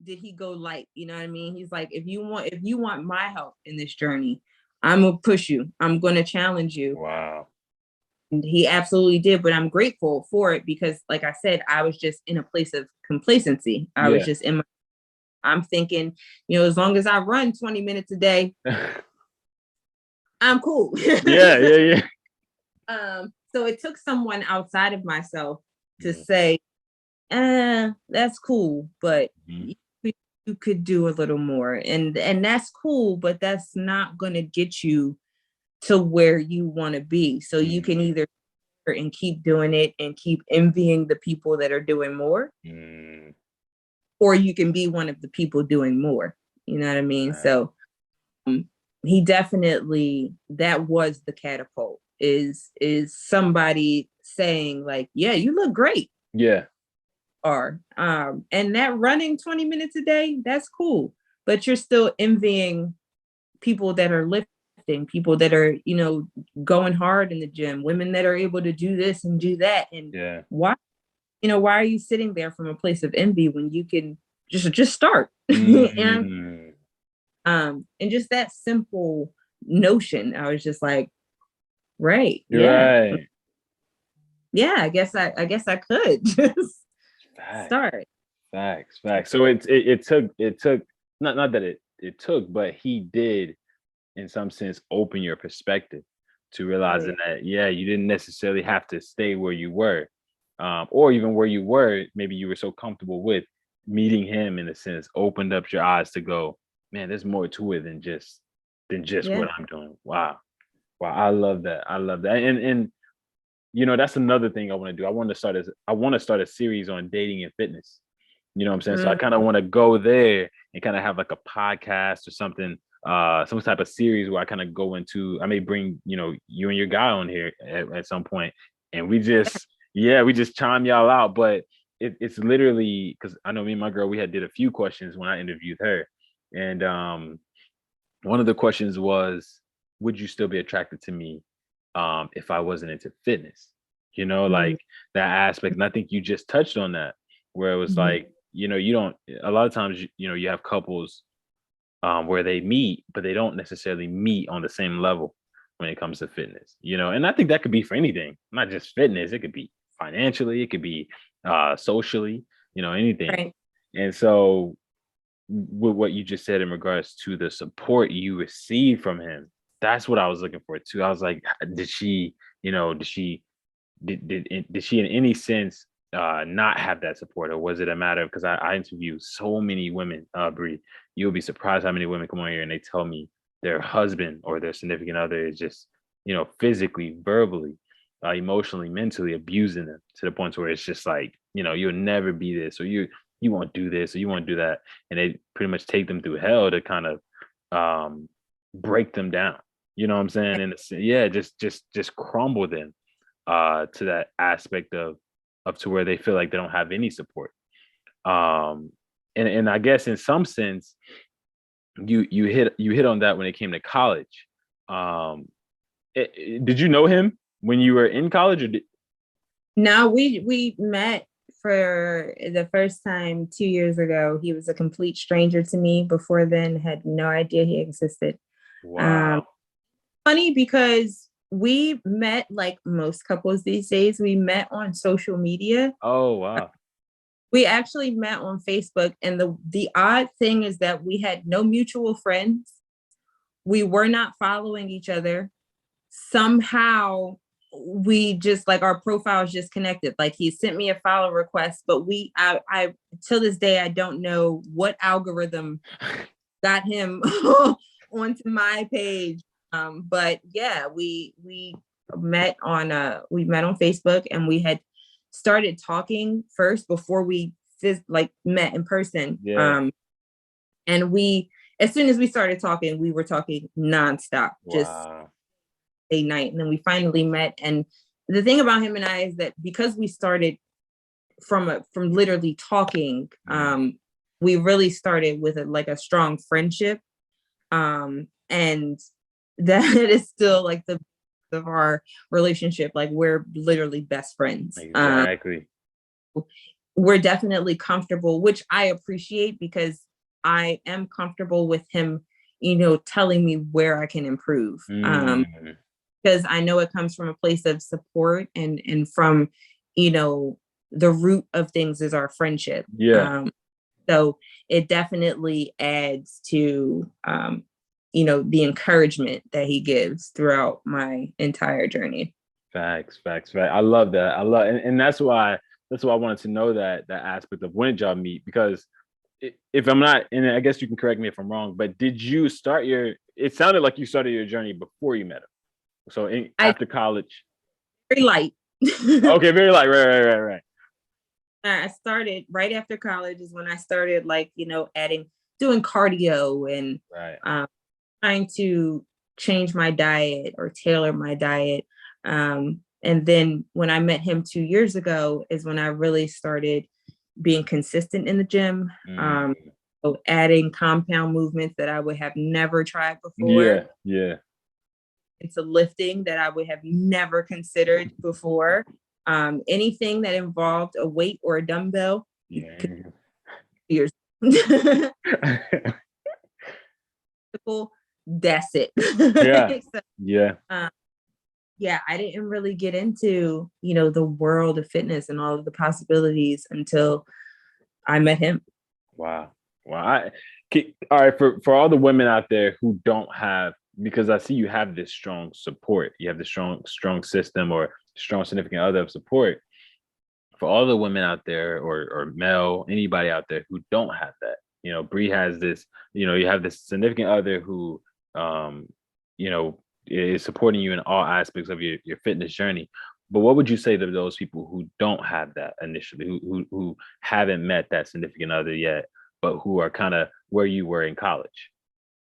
did he go light? You know what I mean? He's like, if you want my help in this journey, I'm gonna push you. I'm gonna challenge you. Wow. And he absolutely did, but I'm grateful for it because, like I said, I was just in a place of complacency. I was Yeah. just I'm thinking, as long as I run 20 minutes a day, I'm cool. Yeah. So it took someone outside of myself to Mm-hmm. say, that's cool, but you could do a little more. And that's cool, but that's not going to get you to where you want to be. So you can either and keep doing it and keep envying the people that are doing more, or you can be one of the people doing more. You know what I mean? So he definitely, that was the catapult, is somebody saying like, yeah, you look great. Yeah. And that running 20 minutes a day, that's cool. But you're still envying people that are lifting, people that are, going hard in the gym, women that are able to do this and do that. And why are you sitting there from a place of envy when you can just start? And just that simple notion, I was just like, right. Yeah. Yeah, I guess I could just start. Facts. So it took not that it took, but he did in some sense open your perspective to realizing that you didn't necessarily have to stay where you were, or even where you were, maybe you were so comfortable with. Meeting him in a sense opened up your eyes to go, man, there's more to it than just what I'm doing. Wow. I love that. And that's another thing I want to do. I want to start a series on dating and fitness. You know what I'm saying? So I kind of want to go there and kind of have like a podcast or something, some type of series where I kind of go into, I may bring, you and your guy on here at some point, and we just chime y'all out. But it's literally, because I know me and my girl, we did a few questions when I interviewed her. And one of the questions was, would you still be attracted to me if I wasn't into fitness? Like that aspect. And I think you just touched on that, where it was like, you don't, a lot of times, you have couples where they meet, but they don't necessarily meet on the same level when it comes to fitness, and I think that could be for anything, not just fitness. It could be financially, it could be socially, anything. Right. And so with what you just said in regards to the support you received from him, that's what I was looking for too. I was like, did she in any sense not have that support, or was it a matter of, because I interview so many women, Bree, you'll be surprised how many women come on here and they tell me their husband or their significant other is just, physically, verbally, emotionally, mentally abusing them to the point where it's just like, you'll never be this, or you won't do this, or you won't do that. And they pretty much take them through hell to kind of break them down. You know what I'm saying? And just crumble them to that aspect of to where they feel like they don't have any support. And I guess in some sense, you hit on that when it came to college. Did you know him when you were in college, or No, we met for the first time 2 years ago. He was a complete stranger to me before then, had no idea he existed. Wow. Funny because we met, like most couples these days, we met on social media. Oh, wow. We actually met on Facebook, and the odd thing is that we had no mutual friends. We were not following each other. Somehow we just, like, our profiles just connected. Like, he sent me a follow request, but I till this day, I don't know what algorithm got him onto my page. But yeah, we met on Facebook, and we had started talking first before we met in person. Yeah. And as soon as we started talking, we were talking nonstop, just a night. And then we finally met. And the thing about him and I is that because we started from literally talking, we really started with a strong friendship. And that is still like the of our relationship. Like, we're literally best friends. Exactly. we're definitely comfortable, which I appreciate because I am comfortable with him, telling me where I can improve. Because I know it comes from a place of support and from, the root of things is our friendship. Yeah. So it definitely adds to, the encouragement that he gives throughout my entire journey. Facts. I love that. And that's why I wanted to know that aspect of when did y'all meet, because if I'm not, and I guess you can correct me if I'm wrong, but did you start it sounded like you started your journey before you met him. So after college. Very light. Okay, very light. Right. I started right after college is when I started doing cardio and trying to change my diet or tailor my diet. And then when I met him 2 years ago is when I really started being consistent in the gym. So adding compound movements that I would have never tried before. Yeah. Into lifting that I would have never considered before. Anything that involved a weight or a dumbbell. Years. That's it. Yeah, I didn't really get into, the world of fitness and all of the possibilities until I met him. Wow. All right, for all the women out there who don't have, because I see you have this strong support, you have the strong system or strong significant other of support. For all the women out there or male, anybody out there who don't have that, Bree has this, you have this significant other who, is supporting you in all aspects of your fitness journey. But what would you say to those people who don't have that initially, who haven't met that significant other yet, but who are kind of where you were in college?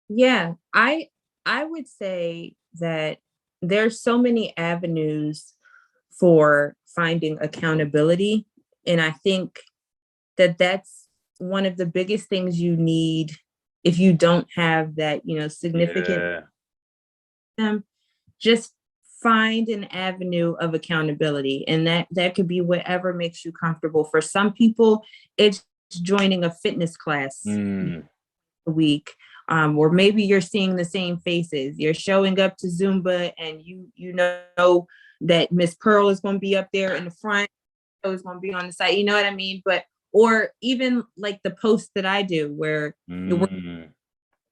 Yeah, I would say that there's so many avenues for finding accountability. And I think that that's one of the biggest things you need if you don't have that, significant, just find an avenue of accountability. And that could be whatever makes you comfortable. For some people, it's joining a fitness class a week. Or maybe you're seeing the same faces. You're showing up to Zumba and you know that Miss Pearl is going to be up there in the front, is going to be on the side. You know what I mean? Or even like the posts that I do where the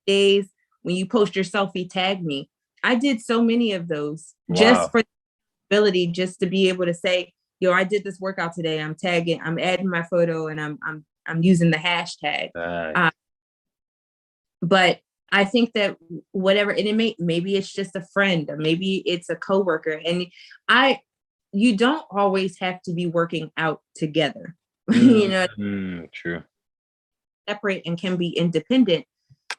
days when you post your selfie, tag me. I did so many of those just for the ability, just to be able to say, I did this workout today. I'm tagging, I'm adding my photo, and I'm using the hashtag. But I think that whatever, and maybe it's just a friend, or maybe it's a coworker, and you don't always have to be working out together. True. Separate and can be independent.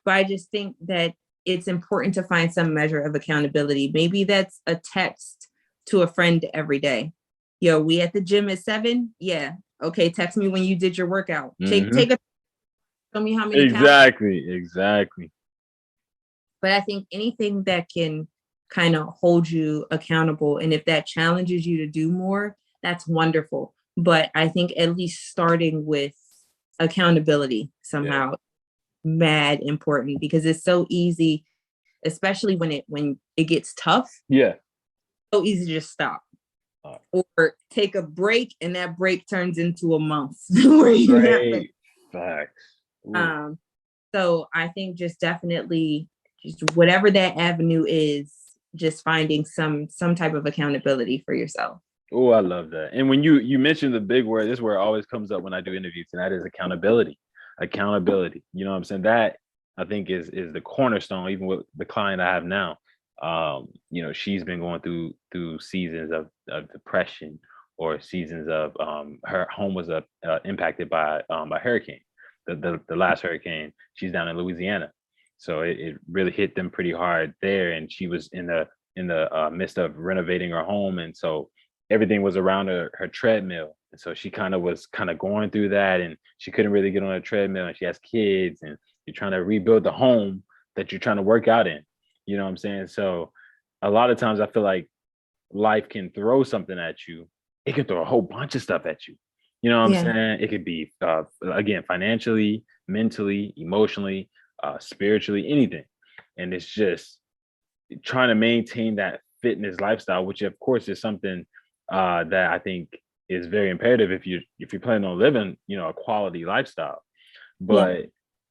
But I just think that it's important to find some measure of accountability. Maybe that's a text to a friend every day. We at the gym at 7. Yeah. Okay. Text me when you did your workout. Take a show me how many exactly. But I think anything that can kind of hold you accountable, and if that challenges you to do more, that's wonderful. But I think at least starting with accountability somehow mad important, because it's so easy, especially when it gets tough. So easy to just stop or take a break, and that break turns into a month where you have facts. So I think just definitely just whatever that avenue is, just finding some type of accountability for yourself. Oh, I love that. And when you mentioned the big word, this word always comes up when I do interviews, and that is accountability. You know what I'm saying? That I think is the cornerstone, even with the client I have now. She's been going through seasons of depression, or seasons of her home was impacted by a hurricane. The last hurricane, she's down in Louisiana. So it really hit them pretty hard there. And she was in the midst of renovating her home. And so everything was around her treadmill. And so she was going through that, and she couldn't really get on a treadmill, and she has kids, and you're trying to rebuild the home that you're trying to work out in. You know what I'm saying? So a lot of times I feel like life can throw something at you. It can throw a whole bunch of stuff at you. You know what I'm Yeah. saying? It could be again, financially, mentally, emotionally, spiritually, anything. And it's just trying to maintain that fitness lifestyle, which of course is something that I think is very imperative if you're planning on living, you know, a quality lifestyle. Yeah. But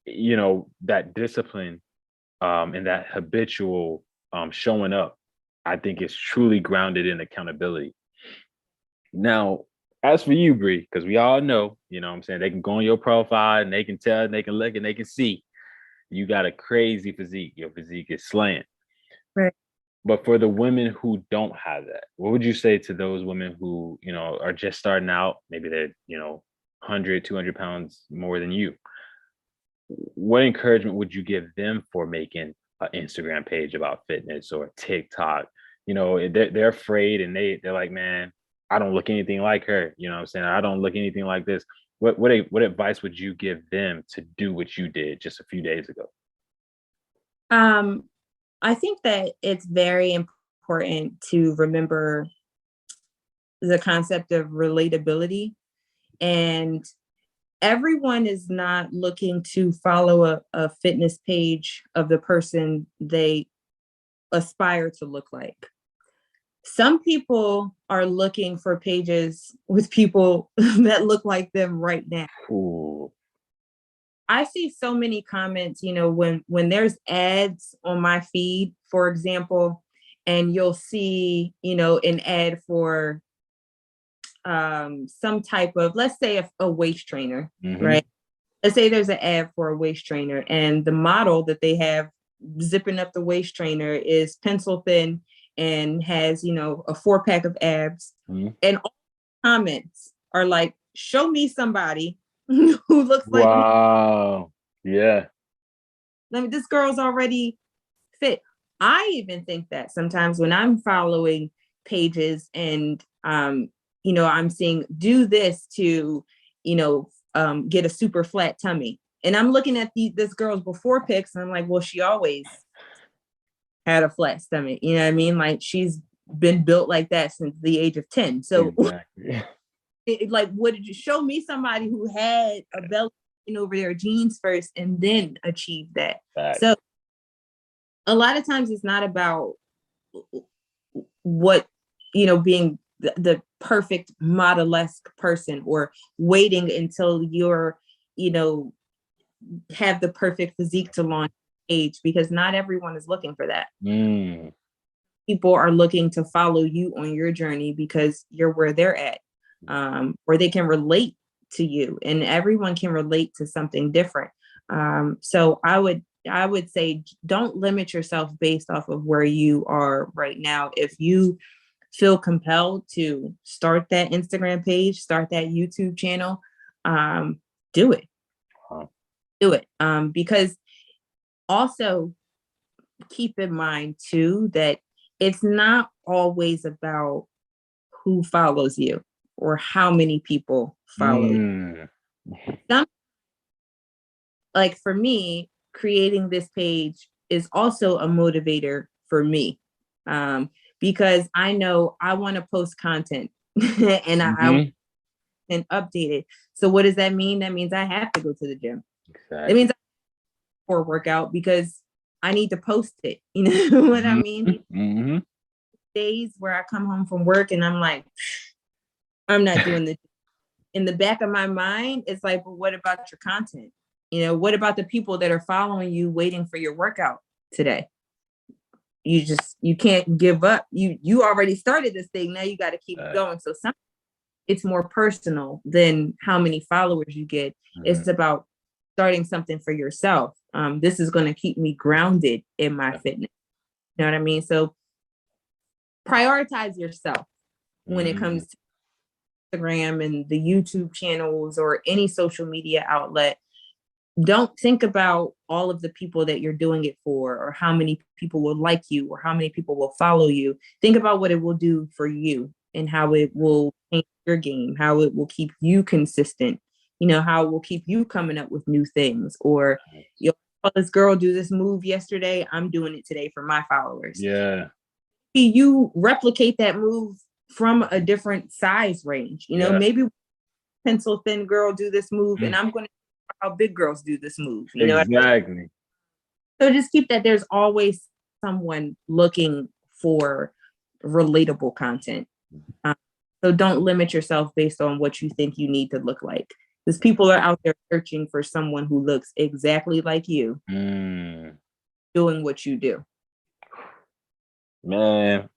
you know, that discipline and that habitual showing up, I think is truly grounded in accountability. Now, as for you, Bree, because we all know, you know what I'm saying, they can go on your profile and they can tell, and they can look and they can see you got a crazy physique. Your physique is slaying. Right. But for the women who don't have that, what would you say to those women who, you know, are just starting out? Maybe they're, you know, 100, 200 pounds more than you. What encouragement would you give them for making an Instagram page about fitness or TikTok? You know, they're afraid and they're like, man, I don't look anything like her. You know what I'm saying? I don't look anything like this. What advice would you give them to do what you did just a few days ago? Um, I think that it's very important to remember the concept of relatability, and everyone is not looking to follow a fitness page of the person they aspire to look like. Some people are looking for pages with people that look like them right now. Ooh. I see so many comments, you know, when there's ads on my feed, for example, and you'll see, you know, an ad for some type of, let's say a waist trainer, Mm-hmm. right? Let's say there's an ad for a waist trainer, and the model that they have zipping up the waist trainer is pencil thin and has, you know, a 4-pack of abs. Mm-hmm. And all the comments are like, show me somebody who looks like me. Wow. Yeah. I mean, this girl's already fit. I even think that sometimes when I'm following pages and you know, I'm seeing do this to, you know, get a super flat tummy. And I'm looking at this girl's before pics and I'm like, well, she always had a flat stomach. You know what I mean? Like she's been built like that since the age of 10. So Exactly. like, what did you show me somebody who had a belly over their jeans first and then achieved that? So Facts. a lot of times it's not about what, you know, being the perfect model-esque person or waiting until you're, you know, have the perfect physique to launch age, because not everyone is looking for that. Mm. People are looking to follow you on your journey because you're where they're at, or they can relate to you, and everyone can relate to something different. So I would say don't limit yourself based off of where you are right now. If you feel compelled to start that Instagram page, start that YouTube channel, do it. Huh. Do it. Because also keep in mind too that it's not always about who follows you or how many people follow you. Mm. Some, like for me, creating this page is also a motivator for me, because I know I want to post content and I Mm-hmm. and update it. So what does that mean? That means I have to go to the gym. That Exactly. means I for workout because I need to post it. You know what I Mm-hmm. mean? Mm-hmm. Days where I come home from work and I'm like, I'm not doing this. In the back of my mind, it's like, but what about your content? You know, what about the people that are following you waiting for your workout today? You can't give up. You already started this thing. Now you got to keep it going. So it's more personal than how many followers you get. Mm-hmm. It's about starting something for yourself. This is going to keep me grounded in my fitness. You know what I mean? So prioritize yourself when it Mm-hmm. comes to Instagram and the YouTube channels or any social media outlet. Don't think about all of the people that you're doing it for, or how many people will like you, or how many people will follow you. Think about what it will do for you and how it will change your game, how it will keep you consistent, you know, how it will keep you coming up with new things. Or, you know, oh, this girl do this move yesterday, I'm doing it today for my followers. Yeah. You replicate that move from a different size range. You know, Yeah. maybe pencil thin girl do this move, and I'm going to how big girls do this move. You know, exactly. so just keep that. There's always someone looking for relatable content. So don't limit yourself based on what you think you need to look like, because people are out there searching for someone who looks exactly like you, doing what you do. Man,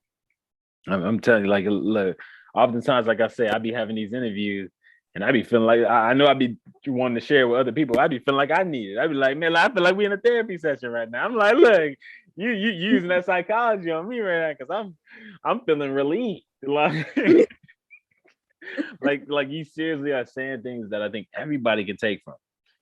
I'm telling you, like, look, oftentimes, like I say, I be having these interviews and I be feeling like, I know I be wanting to share with other people. I be feeling like I need it. I be like, man, I feel like we in a therapy session right now. I'm like, look, you using that psychology on me right now, because I'm feeling relieved. Like you seriously are saying things that I think everybody can take from,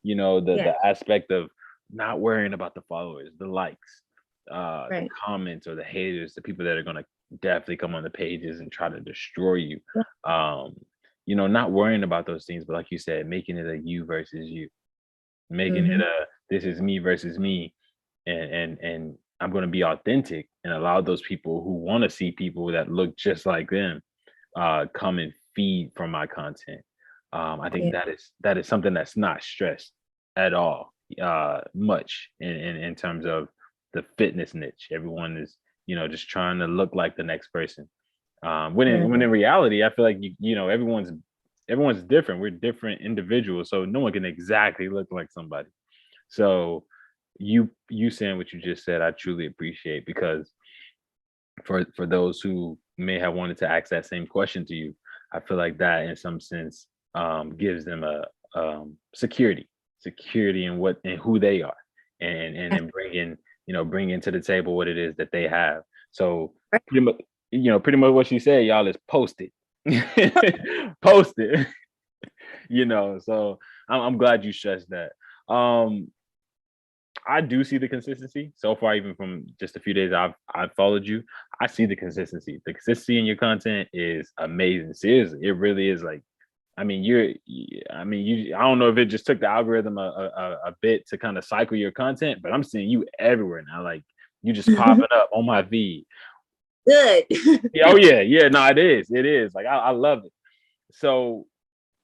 the aspect of not worrying about the followers, the likes, the comments or the haters, the people that are gonna definitely come on the pages and try to destroy you. Not worrying about those things, but like you said, making it a you versus you, making it a this is me versus me, and I'm gonna be authentic and allow those people who want to see people that look just like them come and feed from my content. I think that is something that's not stressed at all, much in terms of the fitness niche. Everyone is, just trying to look like the next person. When in reality, I feel like everyone's different. We're different individuals, so no one can exactly look like somebody. So you saying what you just said, I truly appreciate, because for those who may have wanted to ask that same question to you, I feel like that in some sense gives them a security in what and who they are, and bringing to the table what it is that they have. So pretty much what she said, y'all, is post it. Post it. So I'm glad you stressed that. I do see the consistency so far, even from just a few days I've followed you. I see the consistency. The consistency in your content is amazing. Seriously, it really is. Like, I don't know if it just took the algorithm a bit to kind of cycle your content, but I'm seeing you everywhere now. Like, you just popping up on my feed. Good. Oh yeah. No, it is. Like, I love it. So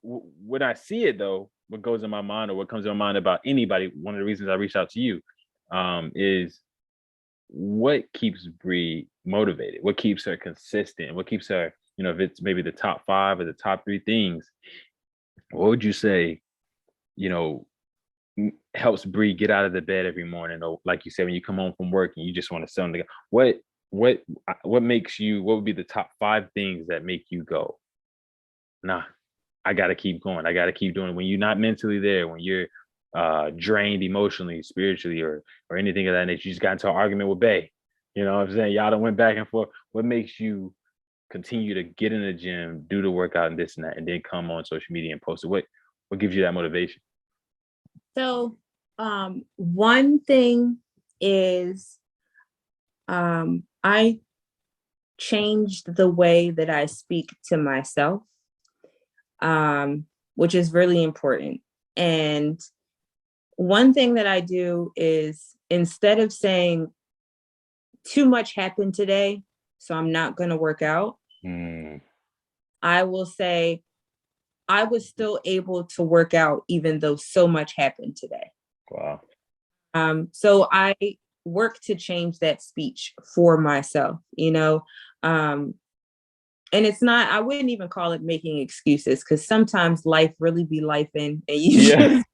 when I see it, though, what goes in my mind or what comes in my mind about anybody, one of the reasons I reached out to you is what keeps Bree motivated, what keeps her consistent, what keeps her, if it's maybe the top 5 or the top 3 things, what would you say, helps Bree get out of the bed every morning? Or like you said, when you come home from work and you just want to send what makes you, what would be the top 5 things that make you go, nah, I got to keep going. I got to keep doing it. When you're not mentally there, when you're drained emotionally, spiritually, or anything of that nature, you just got into an argument with Bay. You know what I'm saying? Y'all done went back and forth. What makes you continue to get in the gym, do the workout and this and that, and then come on social media and post it? What gives you that motivation? So one thing is I changed the way that I speak to myself, which is really important. And one thing that I do is, instead of saying too much happened today, so I'm not going to work out, I will say I was still able to work out even though so much happened today. Wow. So I work to change that speech for myself, and it's not, I wouldn't even call it making excuses, because sometimes life really be lifing and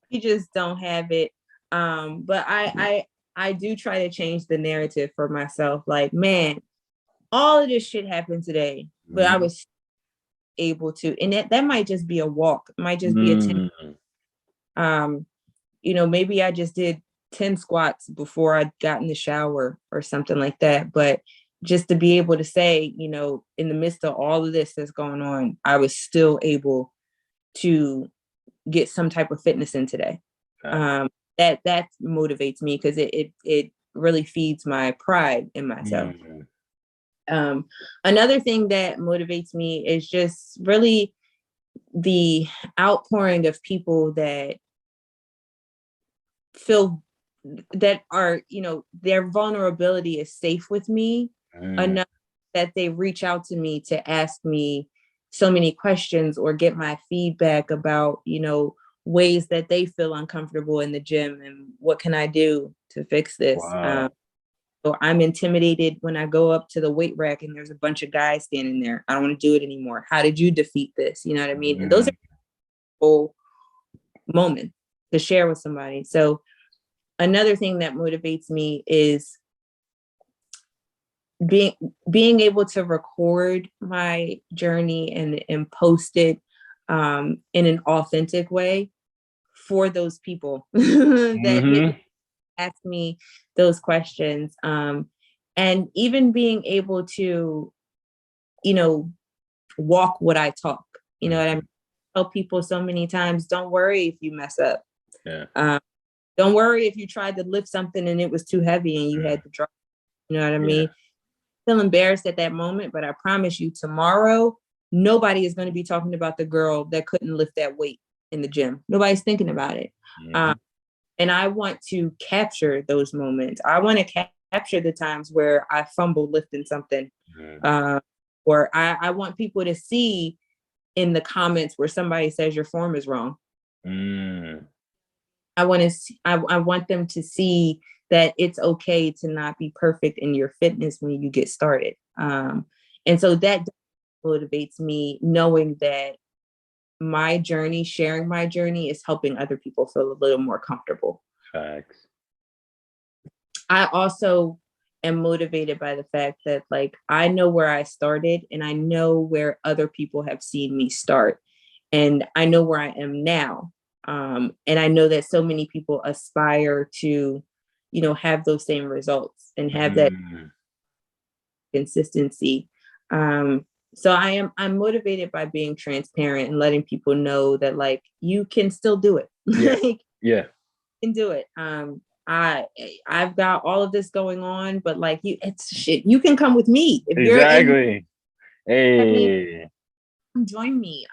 you just don't have it. But I do try to change the narrative for myself. Like, man, all of this shit happened today, but I was able to, and that might just be a walk. It might just be a 10. Maybe I just did 10 squats before I got in the shower or something like that. But just to be able to say, in the midst of all of this that's going on, I was still able to get some type of fitness in today. That motivates me, because it really feeds my pride in myself. Another thing that motivates me is just really the outpouring of people that feel that are, their vulnerability is safe with me enough that they reach out to me to ask me so many questions or get my feedback about, ways that they feel uncomfortable in the gym and what can I do to fix this. Wow. So I'm intimidated when I go up to the weight rack and there's a bunch of guys standing there. I don't want to do it anymore. How did you defeat this? You know what I mean? And those are cool moments to share with somebody. So another thing that motivates me is being able to record my journey and post it in an authentic way for those people that maybe ask me those questions. And even being able to, walk what I talk, what I mean? Tell people so many times, don't worry if you mess up. Yeah. Don't worry if you tried to lift something and it was too heavy and you had to drop, you know what I mean? Feel embarrassed at that moment, but I promise you tomorrow, nobody is going to be talking about the girl that couldn't lift that weight in the gym. Nobody's thinking about it. And I want to capture those moments. I want to capture the times where I fumbled lifting something. Or I want people to see in the comments where somebody says your form is wrong. I want them to see that it's okay to not be perfect in your fitness when you get started. And so that motivates me, knowing that my journey, sharing my journey, is helping other people feel a little more comfortable. Facts. I also am motivated by the fact that, like, I know where I started and I know where other people have seen me start, and I know where I am now. And I know that so many people aspire to, have those same results and have that consistency. So I'm motivated by being transparent and letting people know that, like, you can still do it. You can do it. I've got all of this going on, but like, it's shit. You can come with me if you're Hey, join me.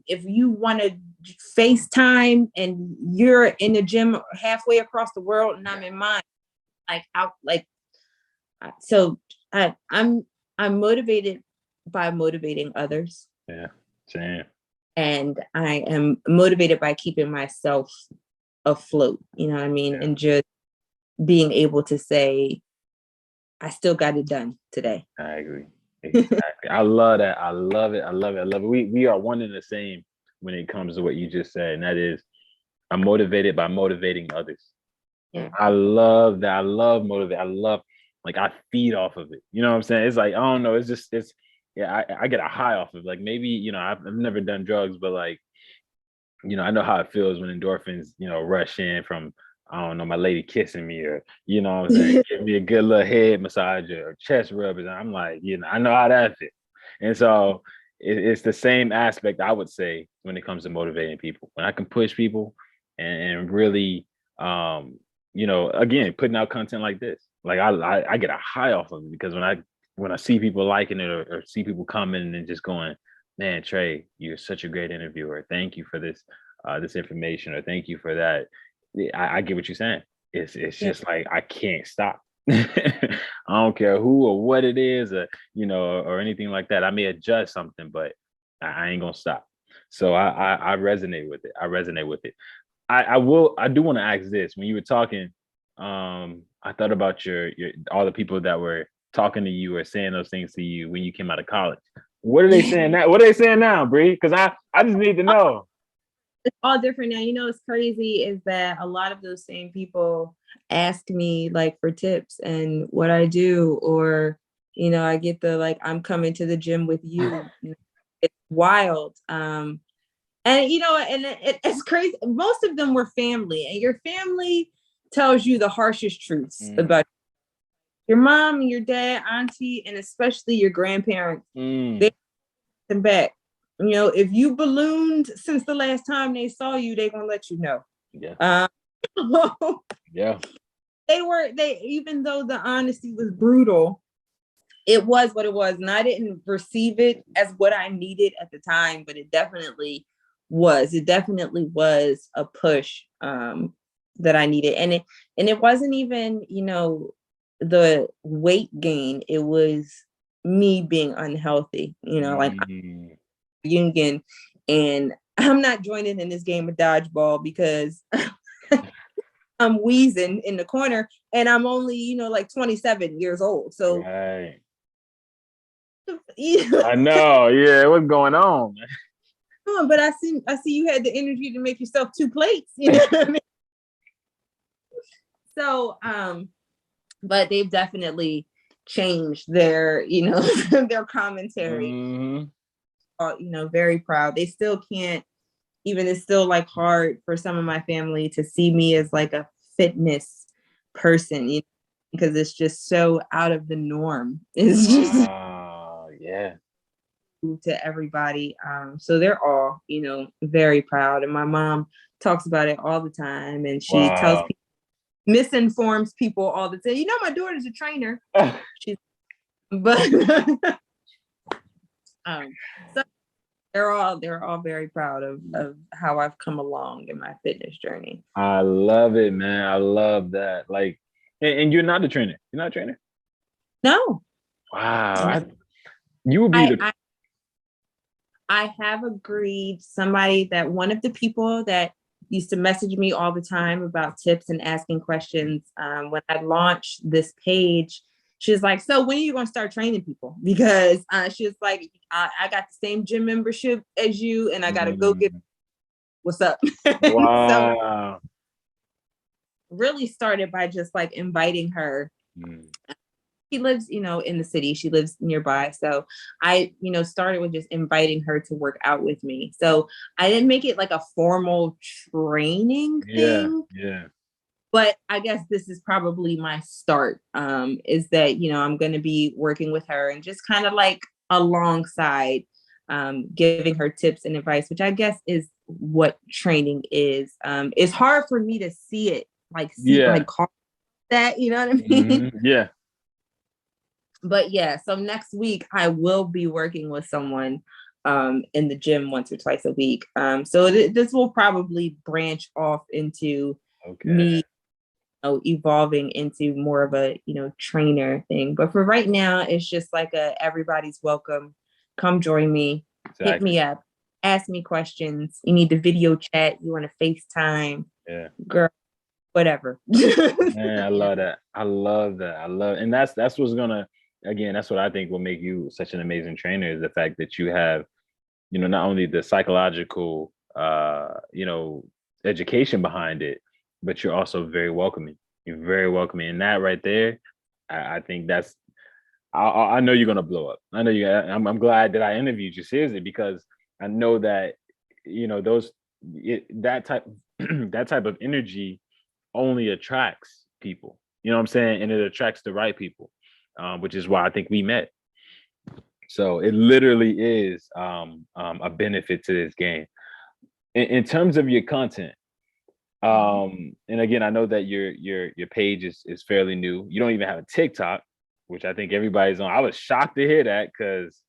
If you want to FaceTime and you're in the gym halfway across the world and I'm in mine, I'm motivated by motivating others. Yeah, same. And I am motivated by keeping myself afloat, you know what I mean? And just being able to say, I still got it done today. I agree. Exactly. I love that. I love it. We are one and the same when it comes to what you just said. And that is, I'm motivated by motivating others. Yeah. I love that. I love motivate. I feed off of it. You know what I'm saying? It's like, I don't know. I get a high off of it. Like, maybe, I've never done drugs, but like, I know how it feels when endorphins, rush in from, I don't know, my lady kissing me, or, what I'm saying, give me a good little head massage or chest rubbers. And I'm like, I know how that feels. And so it's the same aspect, I would say, when it comes to motivating people. When I can push people and really, again, putting out content like this, like I get a high off of it, because when I see people liking it, or see people coming and just going, man, Trey, you're such a great interviewer. Thank you for this information, or thank you for that. I get what you're saying. It's just like, I can't stop. I don't care who or what it is, or anything like that. I may adjust something, but I ain't gonna stop. So I resonate with it. I do want to ask this. When you were talking, I thought about your all the people that were talking to you or saying those things to you when you came out of college. What are they saying now? What are they saying now, Bree? Because I just need to know. It's all different now. What's crazy is that a lot of those same people ask me, like, for tips and what I do, or, I get the, like, I'm coming to the gym with you. It's wild. And it's crazy. Most of them were family, and your family tells you the harshest truths about your mom and your dad, auntie, and especially your grandparents. They come back. If you ballooned since the last time they saw you, they're gonna let you know. Yeah. Yeah. They even though the honesty was brutal, it was what it was, and I didn't receive it as what I needed at the time, but it definitely was. It definitely was a push that I needed, and it wasn't even the weight gain. It was me being unhealthy. Union, and I'm not joining in this game of dodgeball because I'm wheezing in the corner and I'm only, like 27 years old. So, Right. you know, I know. Yeah. What's going on? but I see you had the energy to make yourself 2 plates, you know what I mean? So, but they've definitely changed their, their commentary. Mm-hmm. Very proud. They still can't, even it's still like hard for some of my family to see me as like a fitness person, because it's just so out of the norm. It's just Yeah. to everybody. So they're all, very proud. And my mom talks about it all the time, and she tells Wow. people, misinforms people all the time. My daughter's a trainer. She's, but so they're all very proud of how I've come along in my fitness journey. I love it, man. I love that. Like, and you're not a trainer. You're not a trainer. No. Wow. You would be the. I have agreed, somebody that one of the people that used to message me all the time about tips and asking questions, when I launched this page, she was like, so when are you going to start training people? Because she was like, I got the same gym membership as you, and I got to go get what's up. Wow. So really started by just like inviting her. She lives, in the city. She lives nearby. So I, started with just inviting her to work out with me. So I didn't make it like a formal training thing. Yeah. But I guess this is probably my start, is that, I'm going to be working with her and just kind of like alongside, giving her tips and advice, which I guess is what training is. It's hard for me to see it, like that, you know what I mean? Mm-hmm. Yeah. But yeah, so next week I will be working with someone in the gym once or twice a week. So this will probably branch off into me evolving into more of a trainer thing. But for right now, it's just like everybody's welcome. Come join me, hit me up, ask me questions. You need to video chat, you want to FaceTime, girl, whatever. Man, I love that. I love that. And that's what's gonna, again, that's what I think will make you such an amazing trainer, is the fact that you have, not only the psychological education behind it, but you're also very welcoming. You're very welcoming. And that right there, I think that's, I know you're gonna blow up. I know I'm glad that I interviewed you, seriously, because I know that that type that type of energy only attracts people. You know what I'm saying? And it attracts the right people, which is why I think we met. So it literally is a benefit to this game. In terms of your content, and again, I know that your page is fairly new. You don't even have a TikTok, which I think everybody's on. I was shocked to hear that, because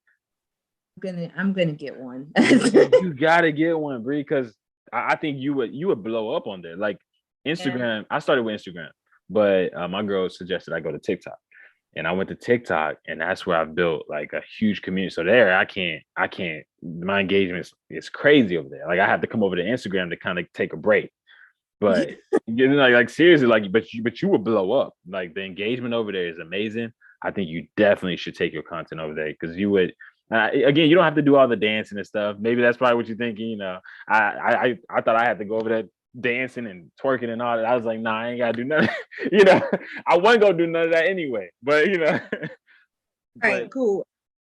I'm gonna get one. You gotta get one, Bree, because I think you would blow up on there. Like Instagram, I started with Instagram, but my girl suggested I go to TikTok. And I went to TikTok, and that's where I've built like a huge community. So there, I can't. My engagement is crazy over there. Like I have to come over to Instagram to kind of take a break. But like seriously, like but you would blow up. Like the engagement over there is amazing. I think you definitely should take your content over there, because you would. Again, you don't have to do all the dancing and stuff. Maybe that's probably what you're thinking. I thought I had to go over there dancing and twerking and all that. I was like, nah, I ain't gotta do nothing. I wasn't gonna do none of that anyway. But Right, cool.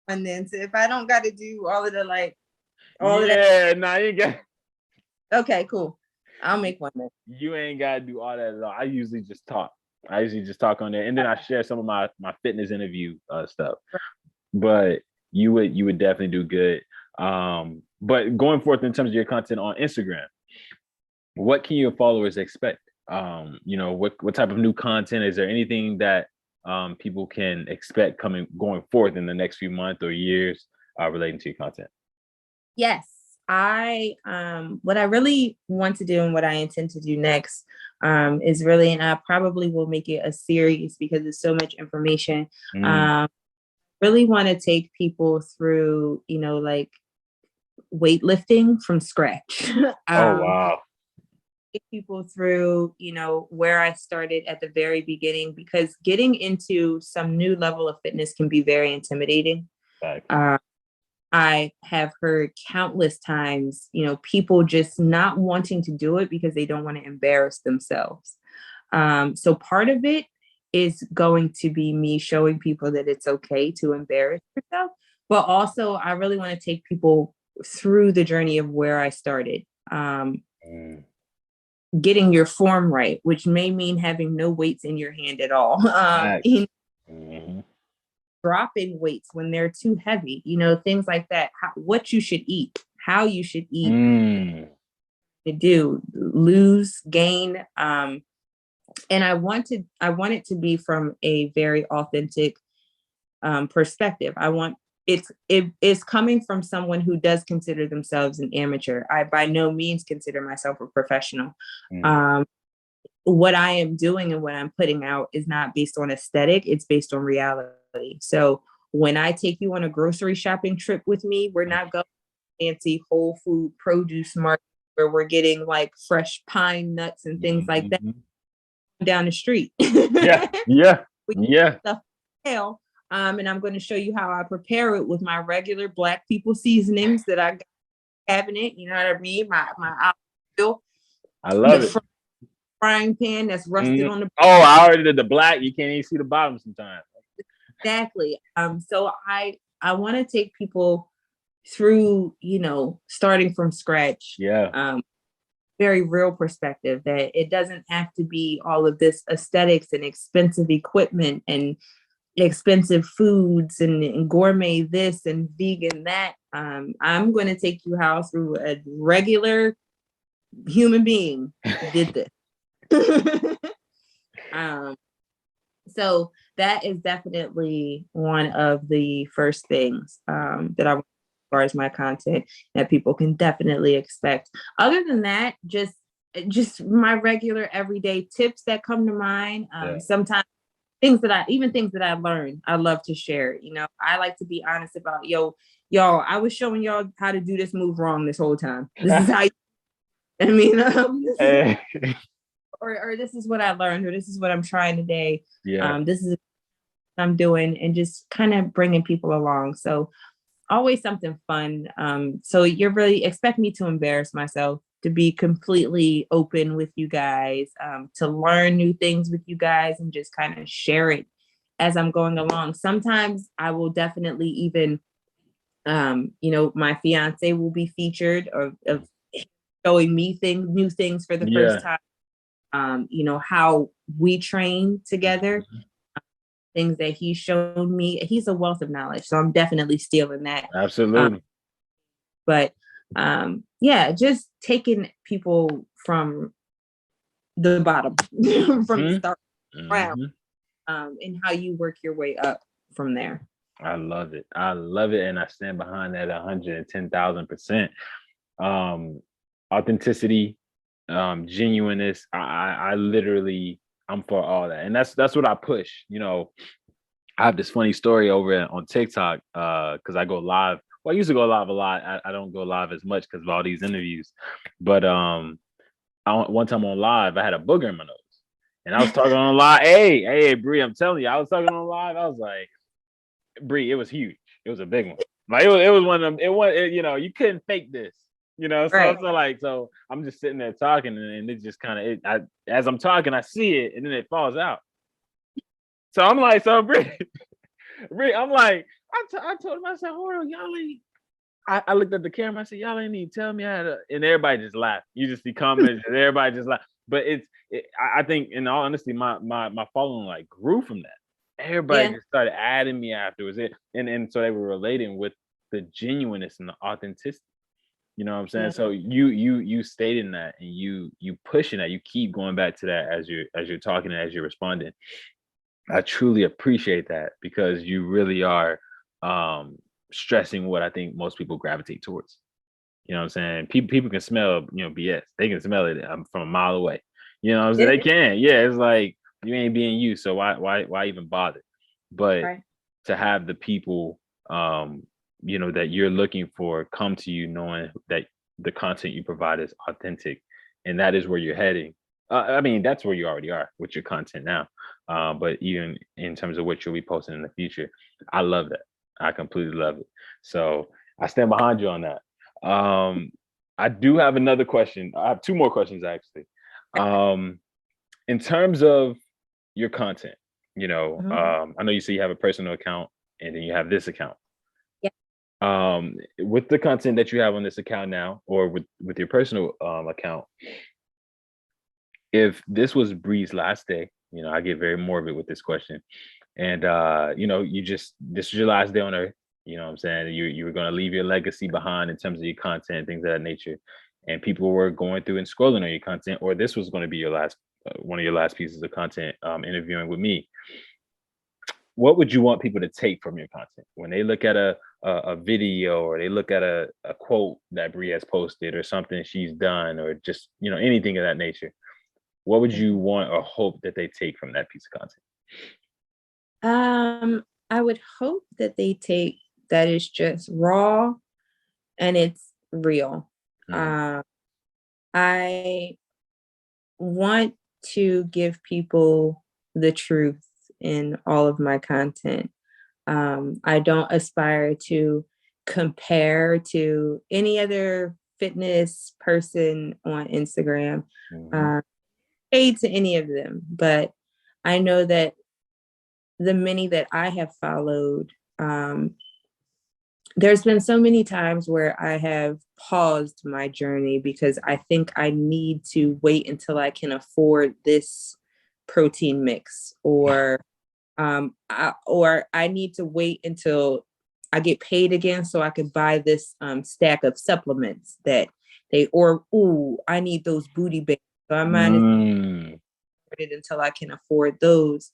And then so if I don't got to do all of the nah, you ain't got. Okay, cool. I'll make one then. You ain't gotta do all that at all. I usually just talk. On there, and then I share some of my fitness interview stuff. But you would definitely do good. But going forth in terms of your content on Instagram, what can your followers expect? What type of new content? Is there anything that people can expect going forth in the next few months or years relating to your content? Yes, what I really want to do and what I intend to do next is really, and I probably will make it a series because there's so much information. Really want to take people through, like weightlifting from scratch. Oh wow. Take people through, where I started at the very beginning, because getting into some new level of fitness can be very intimidating. Facts. I have heard countless times, people just not wanting to do it because they don't want to embarrass themselves. So part of it is going to be me showing people that it's okay to embarrass yourself. But also, I really want to take people through the journey of where I started. Getting your form right, which may mean having no weights in your hand at all. Dropping weights when they're too heavy, things like that. What you should eat, how you should eat, to do, lose, gain. And I want it to be from a very authentic perspective. It's coming from someone who does consider themselves an amateur. I by no means consider myself a professional. What I am doing and what I'm putting out is not based on aesthetic, it's based on reality. So when I take you on a grocery shopping trip with me, we're not going to fancy Whole Food produce market where we're getting like fresh pine nuts and things like that down the street. Yeah. Stuff and I'm going to show you how I prepare it with my regular Black people seasonings that I got in the cabinet. You know what I mean? My olive oil. I love it. Frying pan that's rusted on the. Oh, I already did the black. You can't even see the bottom sometimes. Exactly. So I want to take people through, starting from scratch. Yeah. Very real perspective that it doesn't have to be all of this aesthetics and expensive equipment and expensive foods and gourmet this and vegan that. I'm going to take you how through a regular human being did this. So that is definitely one of the first things that I want as far as my content that people can definitely expect. Other than that, just my regular everyday tips that come to mind. Sometimes things that I learned, I love to share. I like to be honest about, y'all, I was showing y'all how to do this move wrong this whole time. This is how or this is what I learned, or this is what I'm trying today. This is what I'm doing, and just kind of bringing people along. So always something fun. So you're really expect me to embarrass myself, to be completely open with you guys, to learn new things with you guys and just kind of share it as I'm going along. Sometimes I will definitely even, my fiance will be featured of showing me new things for the first time. How we train together, things that he's shown me. He's a wealth of knowledge, so I'm definitely stealing that. Absolutely. But just taking people from the bottom, from the start around, and how you work your way up from there. I love it. And I stand behind that 110,000%. Authenticity, genuineness. I literally, I'm for all that. And that's what I push. I have this funny story over on TikTok, because I go live. Well, I used to go live a lot. I don't go live as much because of all these interviews. But one time on live, I had a booger in my nose. And I was talking on live. Hey, Bree, I'm telling you, I was talking on live. I was like, Bree, it was huge. It was a big one. Like it was one of them. You couldn't fake this. So I'm just sitting there talking, and it just kind of, as I'm talking, I see it, and then it falls out. So I'm like, Bree, I'm like, I told him, I said, hold on, y'all ain't. I looked at the camera, I said, y'all ain't need to tell me how to, and everybody just laughed. You just see comments, and everybody just laughed. But I think, in all honesty, my following like grew from that. Everybody just started adding me afterwards, and so they were relating with the genuineness and the authenticity. You know what I'm saying? So you stating that, and you pushing that, you keep going back to that as you're talking and as you're responding. I truly appreciate that, because you really are stressing what I think most people gravitate towards. You know what I'm saying? People can smell, BS. They can smell it from a mile away. You know what I'm saying? They can. Yeah, it's like, you ain't being you, so why even bother? But to have the people that you're looking for come to you knowing that the content you provide is authentic, and that is where you're heading. I mean, that's where you already are with your content now. But even in terms of what you'll be posting in the future, I love that. I completely love it. So I stand behind you on that. I do have another question. I have two more questions actually. In terms of your content, I know you say you have a personal account and then you have this account. Yeah. With the content that you have on this account now, or with your personal account, if this was Bree's last day, I get very morbid with this question, and this is your last day on earth. You know what I'm saying? You were going to leave your legacy behind in terms of your content, things of that nature, and people were going through and scrolling on your content, or this was going to be your last one of your last pieces of content, interviewing with me. What would you want people to take from your content when they look at a video, or they look at a quote that Bree has posted, or something she's done, or just anything of that nature? What would you want or hope that they take from that piece of content? I would hope that they take that it's just raw and it's real. I want to give people the truth in all of my content. I don't aspire to compare to any other fitness person on Instagram, paid to any of them, but I know that the many that I have followed, there's been so many times where I have paused my journey because I think I need to wait until I can afford this protein mix, or I need to wait until I get paid again so I could buy this stack of supplements that I need those booty bands. So I might afford it until I can afford those.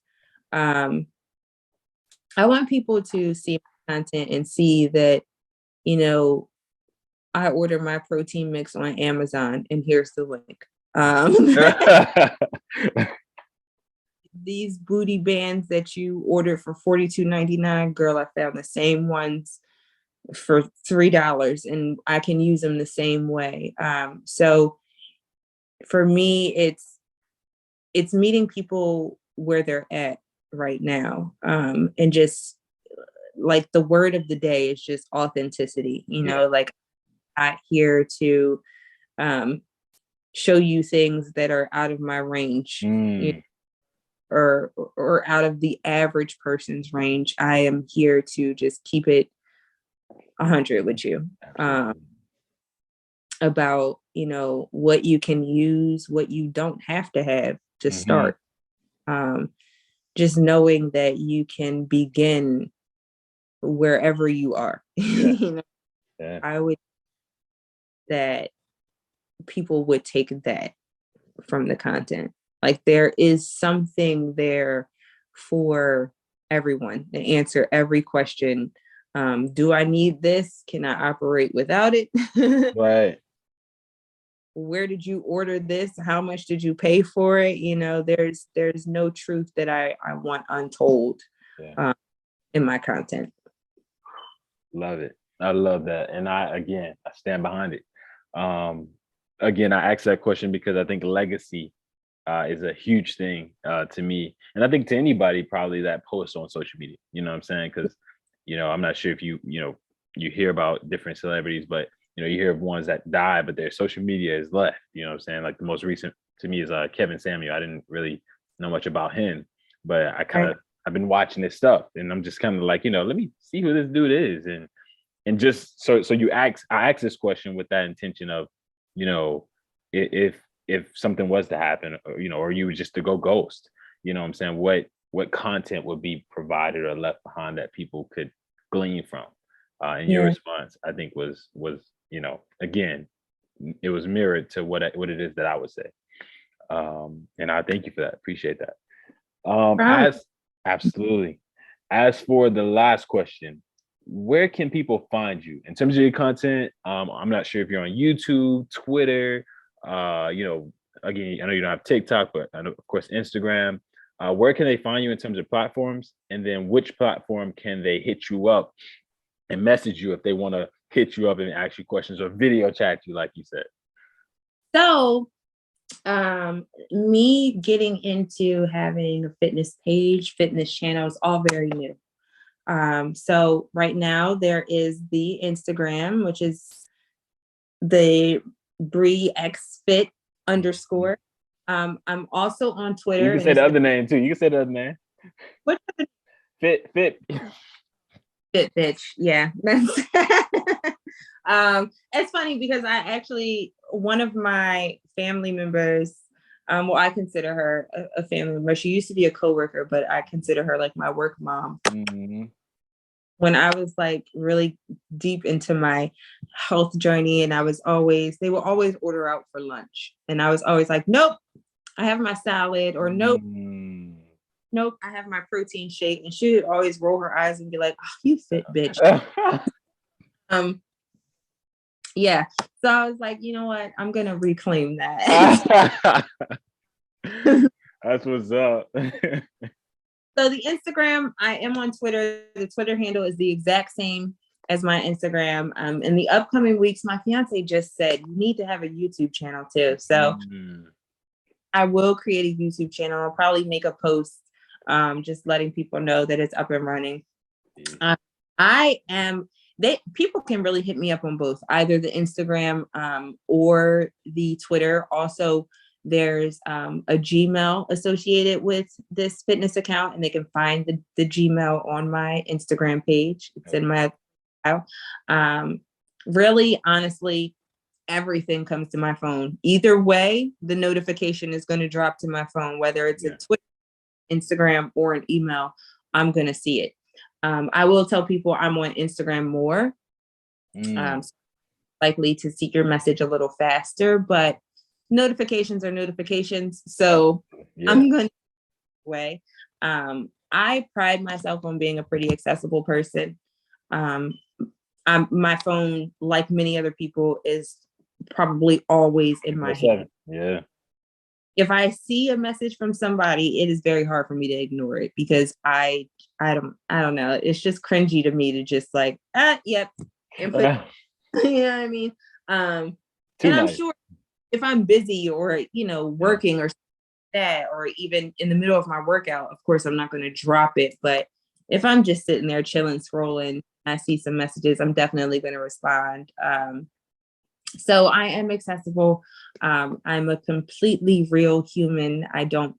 I want people to see my content and see that, I order my protein mix on Amazon and here's the link. These booty bands that you ordered for $42.99, girl, I found the same ones for $3 and I can use them the same way. So for me, it's meeting people where they're at right now. And just like the word of the day is just authenticity, like I'm not here to show you things that are out of my range. Or out of the average person's range. I am here to just keep it 100 with you, about, what you can use, what you don't have to have to start. Just knowing that you can begin wherever you are. I would that people would take that from the content. Like there is something there for everyone to answer every question. Do I need this? Can I operate without it? Right. Where did you order this? How much did you pay for it? There's no truth that I want untold in my content. Love it. I love that. And I stand behind it. Again, I asked that question because I think legacy is a huge thing to me. And I think to anybody probably that posts on social media, you know what I'm saying? Because, I'm not sure if you hear about different celebrities, but, you hear of ones that die, but their social media is left, you know what I'm saying? Like the most recent to me is Kevin Samuel. I didn't really know much about him, but I've been watching this stuff and I'm just kind of like, let me see who this dude is. And just so I asked this question with that intention of, if something was to happen, or you were just to go ghost, what I'm saying? What content would be provided or left behind that people could glean from? And your response, I think, was again, it was mirrored to what it is that I would say. And I thank you for that. Appreciate that. Absolutely. As for the last question, where can people find you in terms of your content? I'm not sure if you're on YouTube, Twitter, again, I know you don't have TikTok, but I know, of course, Instagram. Where can they find you in terms of platforms? And then which platform can they hit you up and message you if they want to hit you up and ask you questions or video chat you, like you said? So, me getting into having a fitness page, fitness channel is all very new. So right now there is the Instagram, which is the Bree X Fit _. I'm also on Twitter. You can say the other name too. You can say the other name. What? Fit. Fit bitch. Yeah. It's funny because I actually, one of my family members, well, I consider her a family member. She used to be a coworker, but I consider her like my work mom. Mm-hmm. When I was like really deep into my health journey, and they would always order out for lunch. And I was always like, nope, I have my salad, or nope, I have my protein shake. And she would always roll her eyes and be like, oh, you fit bitch. Yeah. So I was like, you know what? I'm going to reclaim that. That's what's up. So the Instagram, I am on Twitter. The Twitter handle is the exact same as my Instagram. In the upcoming weeks, my fiance just said, you need to have a YouTube channel too. So I will create a YouTube channel. I'll probably make a post just letting people know that it's up and running. People can really hit me up on both, either the Instagram or the Twitter. Also, there's a Gmail associated with this fitness account, and they can find the Gmail on my Instagram page. It's in my bio. Really, honestly, everything comes to my phone. Either way, the notification is going to drop to my phone, whether it's a Twitter, Instagram, or an email. I'm going to see it. I will tell people I'm on Instagram more, likely to see your message a little faster, but notifications are notifications. So I'm going to way. I pride myself on being a pretty accessible person. My phone, like many other people, is probably always in my hand. Yeah. If I see a message from somebody, it is very hard for me to ignore it, because I don't know. It's just cringy to me to just like, yep. And put, you know what I mean? And I'm sure if I'm busy or, working or that, or even in the middle of my workout, of course, I'm not going to drop it. But if I'm just sitting there chilling, scrolling, I see some messages, I'm definitely going to respond. So I am accessible. I'm a completely real human. I don't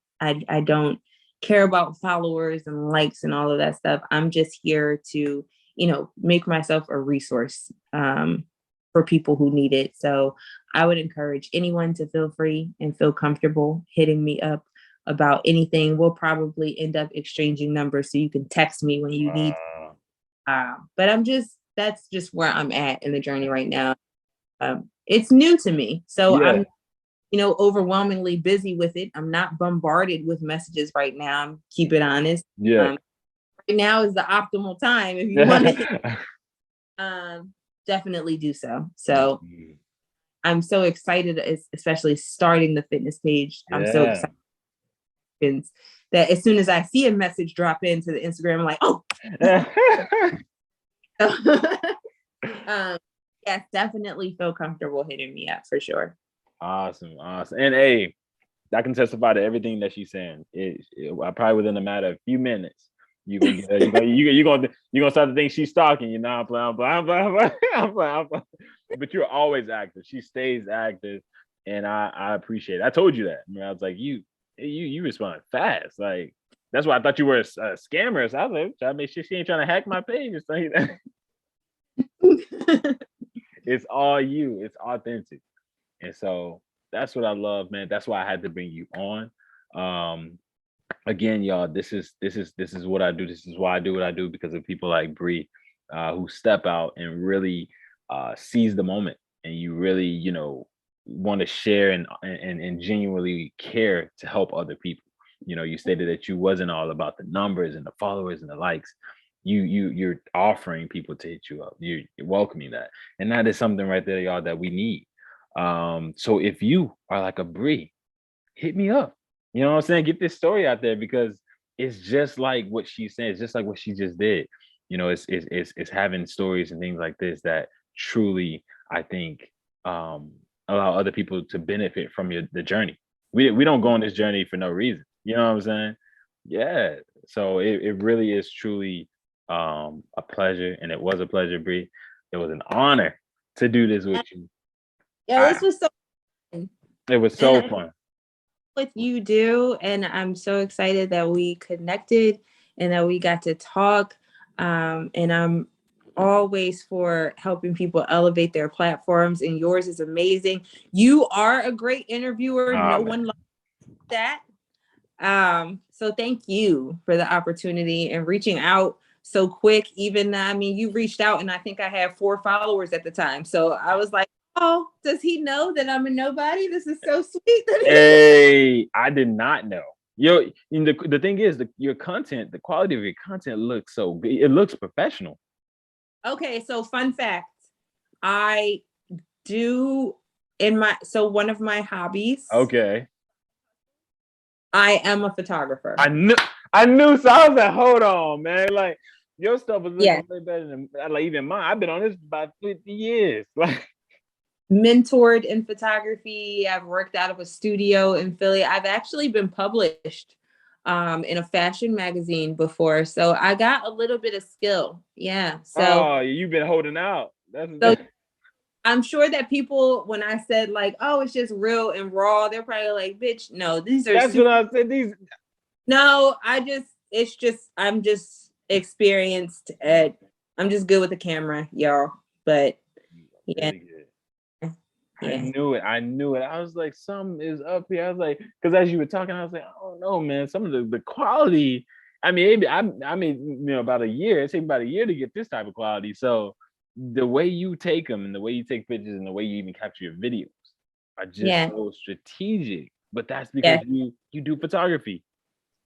care about followers and likes and all of that stuff. I'm just here to, make myself a resource for people who need it. So I would encourage anyone to feel free and feel comfortable hitting me up about anything. We'll probably end up exchanging numbers so you can text me when you need. But that's just where I'm at in the journey right now. It's new to me. So I'm, overwhelmingly busy with it. I'm not bombarded with messages right now. Keep it honest. Right now is the optimal time. If you want to definitely do so. So I'm so excited, especially starting the fitness page. I'm so excited that as soon as I see a message drop into the Instagram, I'm like, oh. Yes, definitely feel comfortable hitting me up for sure. Awesome. And hey, I can testify to everything that she's saying. Probably within a matter of a few minutes, you're gonna start to think she's stalking. I'm playing. But you're always active. She stays active, and I appreciate it. I told you that. I was like, you respond fast. Like, that's why I thought you were a scammer. So I was like, trying to make sure she ain't trying to hack my page or something. It's all you. It's authentic. And so that's what I love, man. That's why I had to bring you on. Again, y'all, this is what I do. This is why I do what I do, because of people like Bree, who step out and really seize the moment, and you really, want to share and genuinely care to help other people. You stated that you wasn't all about the numbers and the followers and the likes. You're offering people to hit you up. You're welcoming that, and that is something right there, y'all, that we need. So if you are like a Bree, hit me up. You know what I'm saying? Get this story out there, because it's just like what she's saying. It's just like what she just did. it's having stories and things like this that truly, I think, allow other people to benefit from the journey. We don't go on this journey for no reason. You know what I'm saying? Yeah. So it really is truly a pleasure, and it was a pleasure, Bree. It was an honor to do this with you. Yeah, this was so fun. It was so fun. What you do, and I'm so excited that we connected and that we got to talk. And I'm always for helping people elevate their platforms, and yours is amazing. You are a great interviewer. No one likes that. So thank you for the opportunity and reaching out so quick. Even, I mean, you reached out and I think I had 4 followers at the time. So I was like, oh, does he know that I'm a nobody? This is so sweet. Hey, I did not know. The thing is, your content, the quality of your content looks so good. It looks professional. Okay, so fun fact. I do one of my hobbies. Okay. I am a photographer. I knew. So I was like, hold on, man. Like, your stuff was looking way better than like even mine. I've been on this about 50 years. Like, mentored in photography. I've worked out of a studio in Philly. I've actually been published in a fashion magazine before. So I got a little bit of skill. Yeah. So you've been holding out. So I'm sure that people, when I said like, oh, it's just real and raw, they're probably like, bitch, no, these are what I said. No, I'm just experienced at, I'm just good with the camera, y'all. But yeah. I knew it. I was like, something is up here. I was like, because as you were talking, I was like, I don't know, man. Some of the quality. I mean, about a year. It takes about a year to get this type of quality. So the way you take them, and the way you take pictures, and the way you even capture your videos are just so strategic. But that's because you do photography.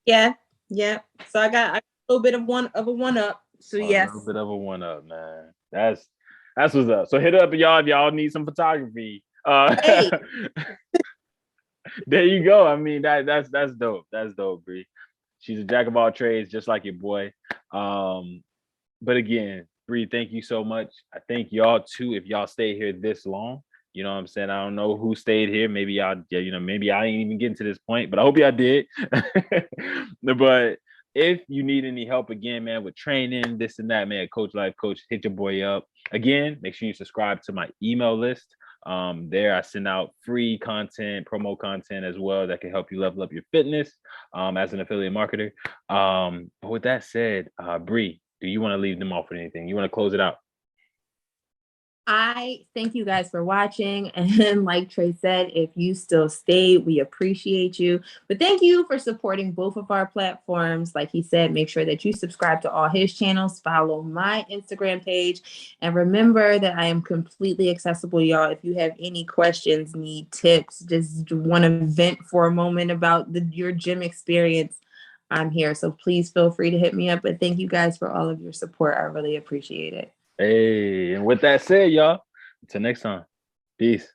Yeah. So I got a little bit of a one up. So yes. A little bit of a one up, man. That's what's up. So hit up y'all if y'all need some photography. Hey. There you go. I mean, that's dope. That's dope, Bree. She's a jack of all trades, just like your boy. But again, Bree, thank you so much. I thank y'all too if y'all stay here this long. You know what I'm saying? I don't know who stayed here. Maybe y'all, maybe I ain't even getting to this point, but I hope y'all did. But if you need any help again, man, with training, this and that, man, Coach Life Coach, hit your boy up. Again, make sure you subscribe to my email list. There I send out free content, promo content as well that can help you level up your fitness as an affiliate marketer. But with that said, Bree, do you want to leave them off with anything? You want to close it out? I thank you guys for watching. And like Trey said, if you still stayed, we appreciate you. But thank you for supporting both of our platforms. Like he said, make sure that you subscribe to all his channels, follow my Instagram page, and remember that I am completely accessible, y'all. If you have any questions, need tips, just want to vent for a moment about your gym experience, I'm here. So please feel free to hit me up. But thank you guys for all of your support. I really appreciate it. Hey, and with that said, y'all, until next time, peace.